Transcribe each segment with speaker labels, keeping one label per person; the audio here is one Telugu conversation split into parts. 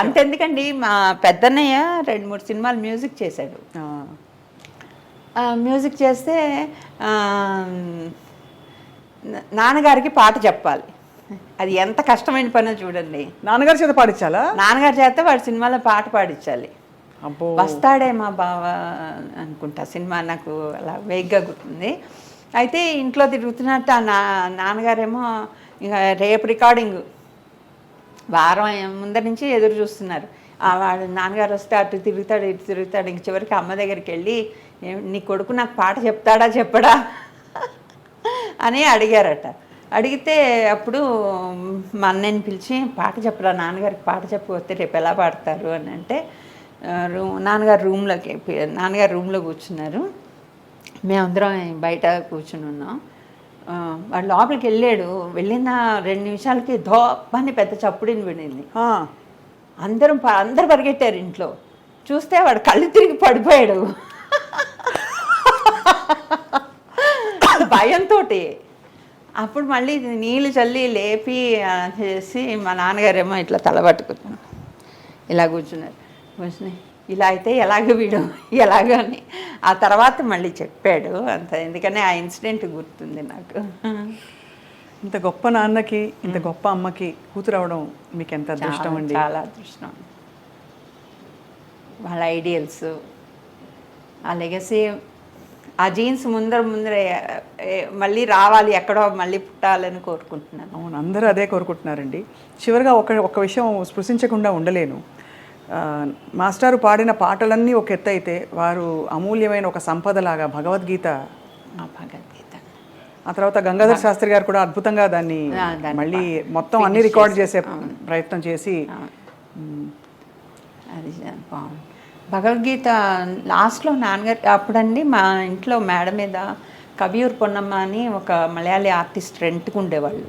Speaker 1: అంతెందుకండి, మా పెద్దన్నయ్య 2-3 సినిమాలు మ్యూజిక్ చేశాడు. మ్యూజిక్ చేస్తే నాన్నగారికి పాట చెప్పాలి. అది ఎంత కష్టమైన పనో చూడండి.
Speaker 2: నాన్నగారి చేత పాడించాలా?
Speaker 1: నాన్నగారి చేత వాడి సినిమాలో పాట పాడించాలి. వస్తాడే మా బావ అనుకుంటా సినిమా, నాకు అలా వేగ్గా గుర్తుంది. అయితే ఇంట్లో తిరుగుతున్నట్టు ఆ నాన్నగారేమో ఇక రేపు రికార్డింగ్ వారం ముందర నుంచి ఎదురు చూస్తున్నారు. వాడు నాన్నగారు వస్తే అటు తిరుగుతాడు ఇటు తిరుగుతాడు. ఇంక చివరికి అమ్మ దగ్గరికి వెళ్ళి, నీ కొడుకు నాకు పాట చెప్తాడా చెప్పడా అని అడిగారట. అడిగితే అప్పుడు మా అన్నయ్యని పిలిచి, పాట చెప్పరా నాన్నగారికి, పాట చెప్పకపోతే రేపు ఎలా పాడతారు అని అంటే, నాన్నగారు రూమ్లో కూర్చున్నారు. మేమందరం బయట కూర్చుని ఉన్నాం. వాడు లోపలికి వెళ్ళాడు. వెళ్ళిన 2 నిమిషాలకి ధోపని పెద్ద చప్పుడిని వినింది. అందరూ పరిగెట్టారు. ఇంట్లో చూస్తే వాడు కళ్ళు తిరిగి పడిపోయాడు భయంతో. అప్పుడు మళ్ళీ నీళ్ళు చల్లి లేపి చేసి మా నాన్నగారేమో ఇట్లా తలబట్టుకున్నాను, ఇలా కూర్చున్నారు. ఇలా అయితే ఎలాగ అని ఆ తర్వాత మళ్ళీ చెప్పాడు అంత. ఎందుకని ఆ ఇన్సిడెంట్ గుర్తుంది నాకు.
Speaker 2: ఇంత గొప్ప నాన్నకి ఇంత గొప్ప అమ్మకి కూతురు అవడం మీకు ఎంత అదృష్టం అండి.
Speaker 1: చాలా అదృష్టం. వాళ్ళ ఐడియల్స్, ఆ లెగసీ, ఆ జీన్స్ ముందరే మళ్ళీ రావాలి, ఎక్కడో మళ్ళీ పుట్టాలని కోరుకుంటున్నాను.
Speaker 2: అవును, అందరూ అదే కోరుకుంటున్నారండి. చివరిగా ఒక విషయం స్పృశించకుండా ఉండలేను. మాస్టారు పాడిన పాటలన్నీ ఒక ఎత్తు అయితే, వారు అమూల్యమైన ఒక సంపదలాగా భగవద్గీత, ఆ తర్వాత గంగాధర్ శాస్త్రి గారు కూడా అద్భుతంగా దాన్ని మళ్ళీ మొత్తం అన్ని రికార్డ్ చేసే ప్రయత్నం చేసి,
Speaker 1: అది బాగుంది. భగవద్గీత లాస్ట్లో నాన్నగారు అప్పుడండి మా ఇంట్లో మేడ మీద కవియూర్ పొన్నమ్మ అని ఒక మలయాళీ ఆర్టిస్ట్ రెంట్కు ఉండేవాళ్ళు.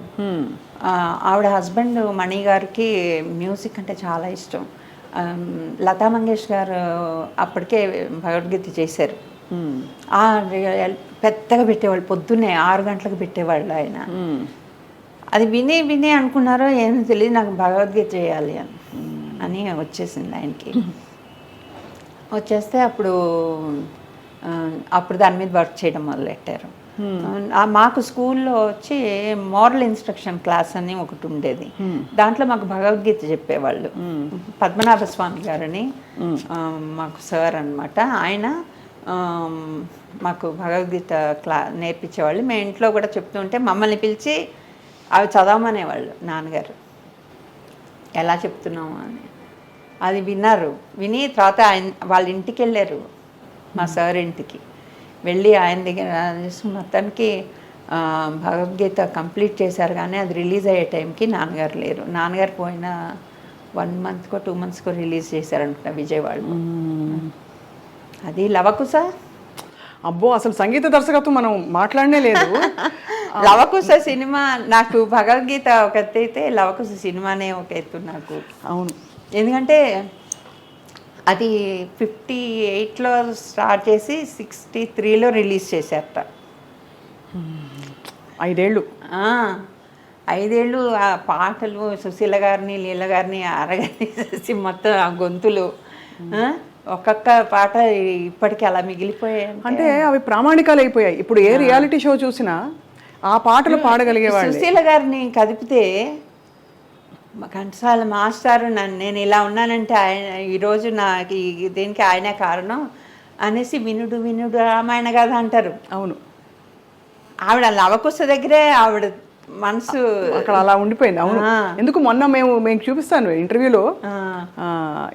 Speaker 1: ఆవిడ హస్బెండ్ మణి గారికి మ్యూజిక్ అంటే చాలా ఇష్టం. లతా మంగేష్కర్ గారు అప్పటికే భగవద్గీత చేశారు. పెద్దగా పెట్టేవాళ్ళు, పొద్దున్నే 6 గంటలకు పెట్టేవాళ్ళు ఆయన. అది విని అనుకున్నారో ఏమో తెలియదు, నాకు భగవద్గీత చేయాలి అని వచ్చేసింది ఆయనకి. వచ్చేస్తే అప్పుడు దాని మీద వర్క్ చేయడం మొదలెట్టారు. మాకు స్కూల్లో వచ్చి మోరల్ ఇన్స్ట్రక్షన్ క్లాస్ అని ఒకటి ఉండేది. దాంట్లో మాకు భగవద్గీత చెప్పేవాళ్ళు. పద్మనాభ స్వామి గారని మాకు సార్ అనమాట. ఆయన మాకు భగవద్గీత నేర్పించేవాళ్ళు. మేము ఇంట్లో కూడా చెప్తుంటే మమ్మల్ని పిలిచి అవి చదవమనేవాళ్ళు నాన్నగారు, ఎలా చెప్తున్నాము అని. అది విన్నారు. విని తర్వాత వాళ్ళ ఇంటికి వెళ్ళారు, మా సార్ ఇంటికి వెళ్ళి ఆయన దగ్గర మొత్తానికి భగవద్గీత కంప్లీట్ చేశారు. కానీ అది రిలీజ్ అయ్యే టైంకి నాన్నగారు లేరు. నాన్నగారు పోయిన 1 మంత్కో 2 మంత్స్కో రిలీజ్ చేశారనుకుంటా విజయవాడలో. అది లవకుశ.
Speaker 2: అబ్బో, అసలు సంగీత దర్శకత్వం మనం మాట్లాడనే లేదు.
Speaker 1: లవకుశ సినిమా నాకు, భగవద్గీత ఒక ఎత్తు అయితే లవకుశ సినిమానే ఒక ఎత్తు నాకు.
Speaker 2: అవును,
Speaker 1: ఎందుకంటే అది 58లో స్టార్ట్ చేసి 63లో రిలీజ్ చేశారట.
Speaker 2: 5 ఏళ్ళు.
Speaker 1: 5 ఏళ్ళు ఆ పాటలు, సుశీల గారిని లీల గారిని అరగేసి మొత్తం ఆ గొంతులు, ఒక్కొక్క పాట ఇప్పటికీ అలా మిగిలిపోయాయి. అంటే
Speaker 2: అవి ప్రామాణికాలు అయిపోయాయి. ఇప్పుడు ఏ రియాలిటీ షో చూసినా ఆ పాటలు పాడగలిగేవాళ్ళు.
Speaker 1: సుశీల గారిని కదిపితే ఘంటసాల మాస్టారు నేను ఇలా ఉన్నానంటే ఆయన ఈరోజు నాకు దీనికి ఆయనే కారణం అనేసి వినుడు రామాయణ గాథ అంటారు.
Speaker 2: అవును,
Speaker 1: ఆవిడ లవకుశ దగ్గరే ఆవిడ మనసు
Speaker 2: అక్కడ అలా ఉండిపోయింది. అవును, ఎందుకు మొన్న మేము చూపిస్తాను ఇంటర్వ్యూలో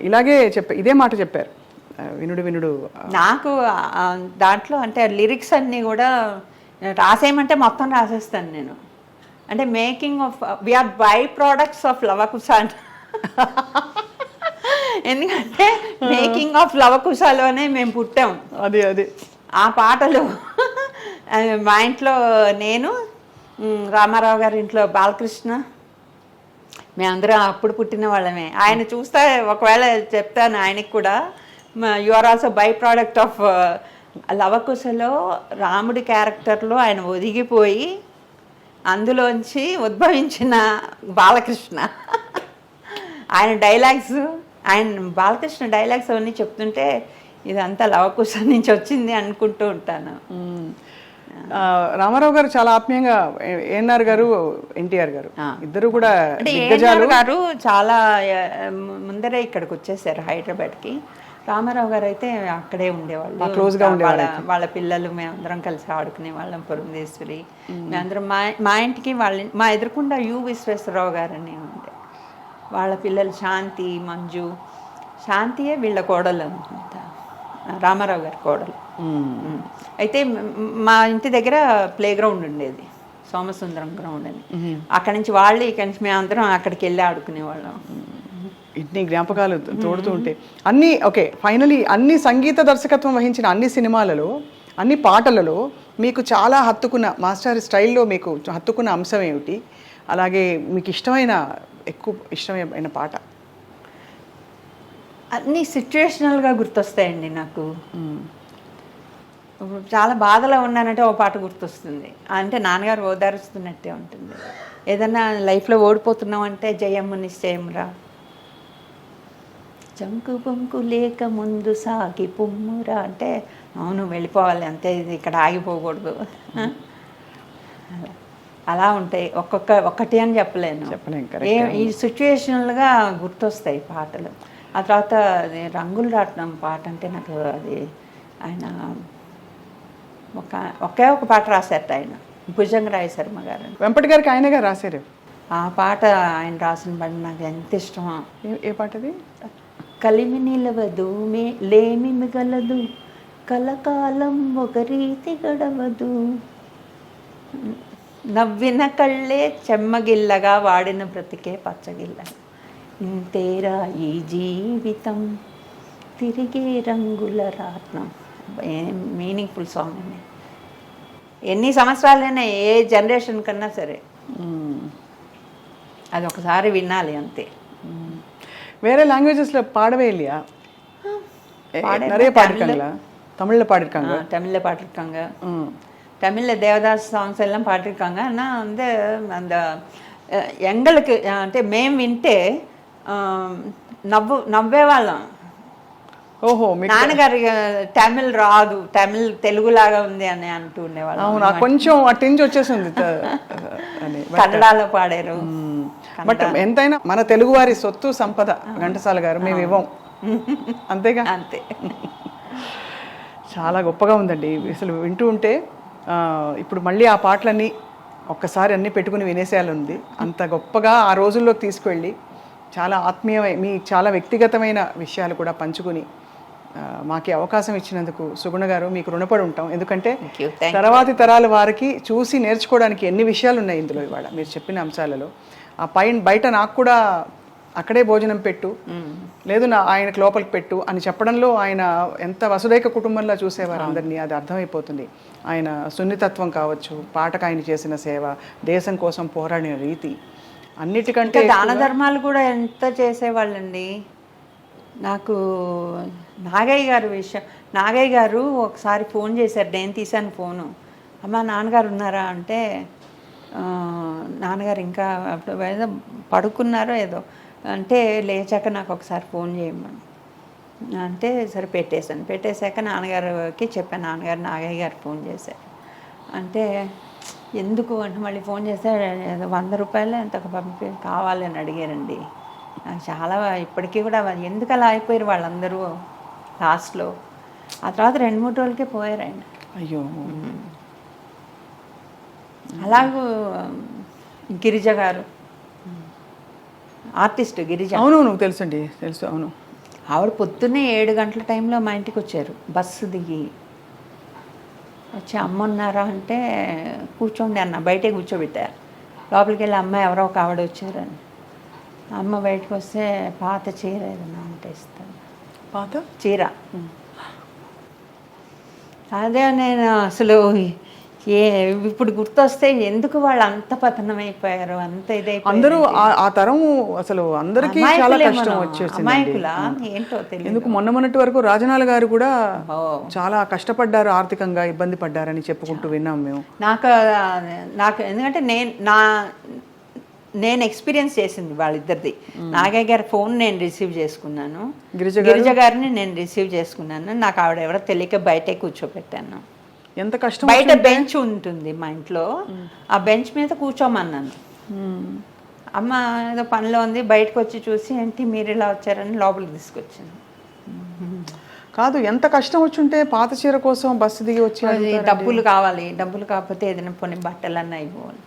Speaker 2: ఇలాగే ఇదే మాట చెప్పారు, వినుడు.
Speaker 1: నాకు దాంట్లో అంటే లిరిక్స్ అన్నీ కూడా రాసేయమంటే మొత్తం రాసేస్తాను నేను. అంటే making of VR by products of Lavakusa అంట. ఎందుకంటే మేకింగ్ ఆఫ్ లవకుశలోనే మేము పుట్టాం.
Speaker 2: అది
Speaker 1: ఆ పాటలు మా ఇంట్లో నేను, రామారావు గారి ఇంట్లో బాలకృష్ణ, మేమందరం అప్పుడు పుట్టిన వాళ్ళమే. ఆయన చూస్తే ఒకవేళ చెప్తాను ఆయనకి కూడా, you are also by product of లవకుశలో రాముడి క్యారెక్టర్లో ఆయన ఒదిగిపోయి అందులోంచి ఉద్భవించిన బాలకృష్ణ. ఆయన డైలాగ్స్, ఆయన బాలకృష్ణ డైలాగ్స్ అవన్నీ చెప్తుంటే ఇదంతా లవకుశ నుంచి వచ్చింది అనుకుంటూ ఉంటాను.
Speaker 2: రామారావు గారు చాలా ఆత్మీయంగా, ఏఎన్ఆర్ గారు, ఎన్టీఆర్ గారు ఇద్దరు కూడా
Speaker 1: అంటే ఏఎన్ఆర్ గారు చాలా ముందరే ఇక్కడికి వచ్చేసారు హైదరాబాద్కి. రామారావు గారు అయితే అక్కడే ఉండేవాళ్ళు,
Speaker 2: క్లోజ్గా ఉండేవాళ్ళు.
Speaker 1: వాళ్ళ పిల్లలు మేమందరం కలిసి ఆడుకునే వాళ్ళం. పురంధేశ్వరి మేమందరం మా ఇంటికి మా ఎదురుకుండా యు విశ్వేశ్వరరావు గారని ఉండే, వాళ్ళ పిల్లలు శాంతి, మంజు. శాంతియే వీళ్ళ కోడలు అనుకుంటా, రామారావు గారి కోడలు. అయితే మా ఇంటి దగ్గర ప్లే గ్రౌండ్ ఉండేది, సోమసుందరం గ్రౌండ్ అని. అక్కడి నుంచి వాళ్ళు, ఇక్కడి నుంచి మేమందరం అక్కడికి వెళ్ళి ఆడుకునేవాళ్ళం.
Speaker 2: ఇన్ని జ్ఞాపకాలు తోడుతూ ఉంటే అన్నీ ఓకే. ఫైనలీ అన్ని సంగీత దర్శకత్వం వహించిన అన్ని సినిమాలలో, అన్ని పాటలలో మీకు చాలా హత్తుకున్న, మాస్టర్ స్టైల్లో మీకు హత్తుకున్న అంశం ఏమిటి? అలాగే మీకు ఎక్కువ ఇష్టమైన పాట?
Speaker 1: అన్నీ సిచ్యువేషనల్గా గుర్తొస్తాయండి నాకు. చాలా బాధలో ఉన్నానంటే ఓ పాట గుర్తొస్తుంది, అంటే నాన్నగారు ఓదారుస్తున్నట్టే ఉంటుంది. ఏదన్నా లైఫ్లో ఓడిపోతున్నాం అంటే జయమ్మ నిశ్చయమురా, చంకు పొంకు లేక ముందు సాగి పొమ్మురా అంటే అవును వెళ్ళిపోవాలి అంతే, ఇది ఇక్కడ ఆగిపోకూడదు. అలా ఉంటాయి, ఒక్కటి అని చెప్పలేను. ఈ సిచ్యువేషనల్గా గుర్తొస్తాయి పాటలు. ఆ తర్వాత రంగులు రాట్నం పాట అంటే నాకు అది ఆయన ఒకే ఒక పాట రాశారట ఆయన, భుజంగరాయ శర్మ గారు.
Speaker 2: వెంపటి గారికి ఆయనగా రాశారు
Speaker 1: ఆ పాట. ఆయన రాసిన పాట నాకు ఎంత ఇష్టమో.
Speaker 2: ఏ పాటది?
Speaker 1: కలిమి నిలవదు లేమి మిగలదు, కలకాలం ఒక రీతి గడవదు, నవ్విన కళ్ళే చెమ్మగిల్లగా వాడిన బ్రతికే పచ్చగిల్ల, ఇంతేరా ఈ జీవితం తిరిగే రంగుల రాట్నం. మీనింగ్ఫుల్ సాంగ్ అండి. ఎన్ని సంవత్సరాలైనా ఏ జనరేషన్ కన్నా సరే అది ఒకసారి వినాలి అంతే.
Speaker 2: வேற லாங்குவேஜஸ்ல பாடவே இல்லையா? நிறைய பாடிருக்காங்களா? தமிழ்ல பாடிருக்காங்க.
Speaker 1: தமிழ்ல பாடிருக்காங்க. தமிழ்ல தேவதாஸ் சாங்ஸ் எல்லாம் பாடிருக்காங்க. ஆனால் வந்து அந்த எங்களுக்கு అంటే మేము వింటే నవ్వేవాళ్ళం.
Speaker 2: ఓహో,
Speaker 1: నాన్నగారి తమిళ్ రాదు, తమిళ్ తెలుగులాగా ఉంది అని అంటూ ఉండేవాళ్ళం.
Speaker 2: అవును, కొంచెం అటెంజ్ వచ్చేసింది.
Speaker 1: కన్నడలో పాడారు.
Speaker 2: బట్ ఎంతైనా మన తెలుగువారి సొత్తు సంపద ఘంటసాల గారు, మేము ఇవ్వం అంతేగా.
Speaker 1: అంతే.
Speaker 2: చాలా గొప్పగా ఉందండి అసలు వింటూ ఉంటే. ఇప్పుడు మళ్ళీ ఆ పాటలన్నీ ఒక్కసారి అన్నీ పెట్టుకుని వినేసేయాలంది. అంత గొప్పగా ఆ రోజుల్లోకి తీసుకువెళ్ళి చాలా ఆత్మీయమైన, మీ చాలా వ్యక్తిగతమైన విషయాలు కూడా పంచుకుని మాకు అవకాశం ఇచ్చినందుకు సుగుణ గారు మీకు రుణపడి ఉంటాం. ఎందుకంటే తర్వాతి తరాల వారికి చూసి నేర్చుకోవడానికి ఎన్ని విషయాలు ఉన్నాయి ఇందులో. ఇవాళ మీరు చెప్పిన అంశాలలో ఆ బయట నాకు కూడా అక్కడే భోజనం పెట్టు, లేదు ఆయనకు లోపలికి పెట్టు అని చెప్పడంలో ఆయన ఎంత వసుదైక కుటుంబంలో చూసేవారు అందరినీ, అది అర్థమైపోతుంది. ఆయన సున్నితత్వం కావచ్చు, పాటకు ఆయన చేసిన సేవ, దేశం కోసం పోరాడిన రీతి, అన్నిటికంటే
Speaker 1: దాన ధర్మాలు కూడా ఎంత చేసేవాళ్ళండి. నాకు నాగయ్య గారు నాగయ్య గారు ఒకసారి ఫోన్ చేశారు, నేను తీశాను ఫోను. అమ్మ నాన్నగారు ఉన్నారా అంటే, నాన్నగారు ఇంకా ఏదో పడుకున్నారో ఏదో అంటే, లేచాక నాకు ఒకసారి ఫోన్ చేయమని అంటే సరే పెట్టేశాక నాన్నగారికి చెప్పాను. నాన్నగారు నాగయ్య గారు ఫోన్ చేశారు. అంటే ఎందుకు అంటే మళ్ళీ ఫోన్ చేస్తే ఏదో 100 రూపాయలు ఎంత కావాలని అడిగారండి. నాకు చాలా ఇప్పటికీ కూడా ఎందుకు అలా అయిపోయారు వాళ్ళందరూ లాస్ట్లో. ఆ తర్వాత 2-3 రోజులకే పోయారు ఆయన.
Speaker 2: అయ్యో.
Speaker 1: అలాగూ గిరిజ గారు, ఆర్టిస్ట్ గిరిజ.
Speaker 2: అవును తెలుసండి, తెలుసు. అవును,
Speaker 1: ఆవిడ పొద్దున్నే 7 గంటల టైంలో మా ఇంటికి వచ్చారు. బస్సు దిగి వచ్చి అమ్మ ఉన్నారా అంటే కూర్చోండి అన్న, బయటే కూర్చోబెట్టారు. లోపలికి వెళ్ళి అమ్మాయి ఎవరో ఒక ఆవిడ వచ్చారని, అమ్మ బయటకు వస్తే పాత చీర ఏదన్నా ఉంటే ఇస్తాను.
Speaker 2: పాత
Speaker 1: చీర. అదే నేను అసలు ఇప్పుడు గుర్తొస్తే ఎందుకు వాళ్ళు అంత పతనం అయిపోయారు, అంత ఇదైపోయారు.
Speaker 2: అందరూ ఆ తరం అసలు అందరికీ చాలా కష్టం వచ్చేసింది.
Speaker 1: ఏంటో తెలియదు.
Speaker 2: ఎందుకు మొన్నటి వరకు రాజనాల గారు కూడా చాలా కష్టపడ్డారు, ఆర్థికంగా ఇబ్బంది పడ్డారని చెప్పుకుంటూ విన్నాం మేము.
Speaker 1: నాకు ఎందుకంటే నేను ఎక్స్పీరియన్స్ చేసింది వాళ్ళిద్దరిది. నాగయ్య గారి ఫోన్ నేను రిసీవ్ చేసుకున్నాను,
Speaker 2: గిరిజ
Speaker 1: గిరిజ గారిని నేను రిసీవ్ చేసుకున్నాను. నాకు ఆవిడ ఎవరో తెలియక బయటే కూర్చోపెట్టాను.
Speaker 2: ఎంత కష్టం.
Speaker 1: బయట బెంచ్ ఉంటుంది మా ఇంట్లో, ఆ బెంచ్ మీద కూర్చోమన్నాను. అమ్మ ఏదో పనిలో ఉంది, బయటకు వచ్చి చూసి ఏంటి మీరు ఇలా వచ్చారని లోపలికి తీసుకొచ్చాను.
Speaker 2: కాదు, ఎంత కష్టం వచ్చుంటే పాత చీర కోసం బస్సు దిగి వచ్చి
Speaker 1: డబ్బులు కావాలి, డబ్బులు కాకపోతే ఏదైనా కొన్ని బట్టలన్నా ఇవ్వాలి.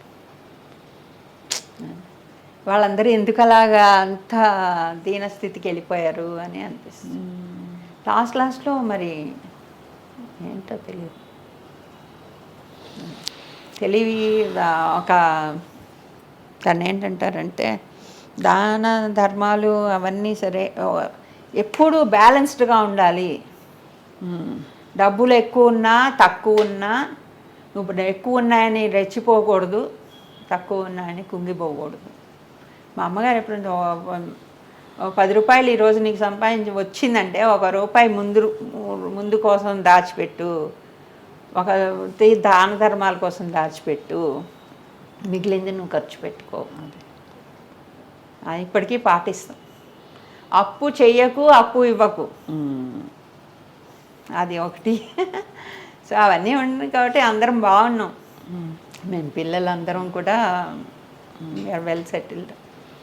Speaker 1: వాళ్ళందరూ ఎందుకు అలాగా అంత దీనస్థితికి వెళ్ళిపోయారు అని అనిపిస్తుంది. లాస్ట్లో మరి ఏంటో తెలివి ఒక దాన్ని ఏంటంటారంటే దాన ధర్మాలు అవన్నీ సరే, ఎప్పుడు బ్యాలెన్స్డ్గా ఉండాలి. డబ్బులు ఎక్కువ ఉన్నా తక్కువ ఉన్నా నువ్వు ఎక్కువ ఉన్నాయని రెచ్చిపోకూడదు, తక్కువ ఉన్నాయని కుంగిపోకూడదు. మా అమ్మగారు ఎప్పుడు 10 రూపాయలు ఈరోజు నీకు సంపాదించి వచ్చిందంటే 1 రూపాయి ముందు కోసం దాచిపెట్టు, ఒక దాన ధర్మాల కోసం దాచిపెట్టు, మిగిలింది నువ్వు ఖర్చు పెట్టుకో. ఇప్పటికీ పాటిస్తాం. అప్పు చెయ్యకు, అప్పు ఇవ్వకు, అది ఒకటి. సో అవన్నీ ఉన్నాయి కాబట్టి అందరం బాగున్నాం. మేము పిల్లలందరం కూడా వెల్ సెటిల్డ్.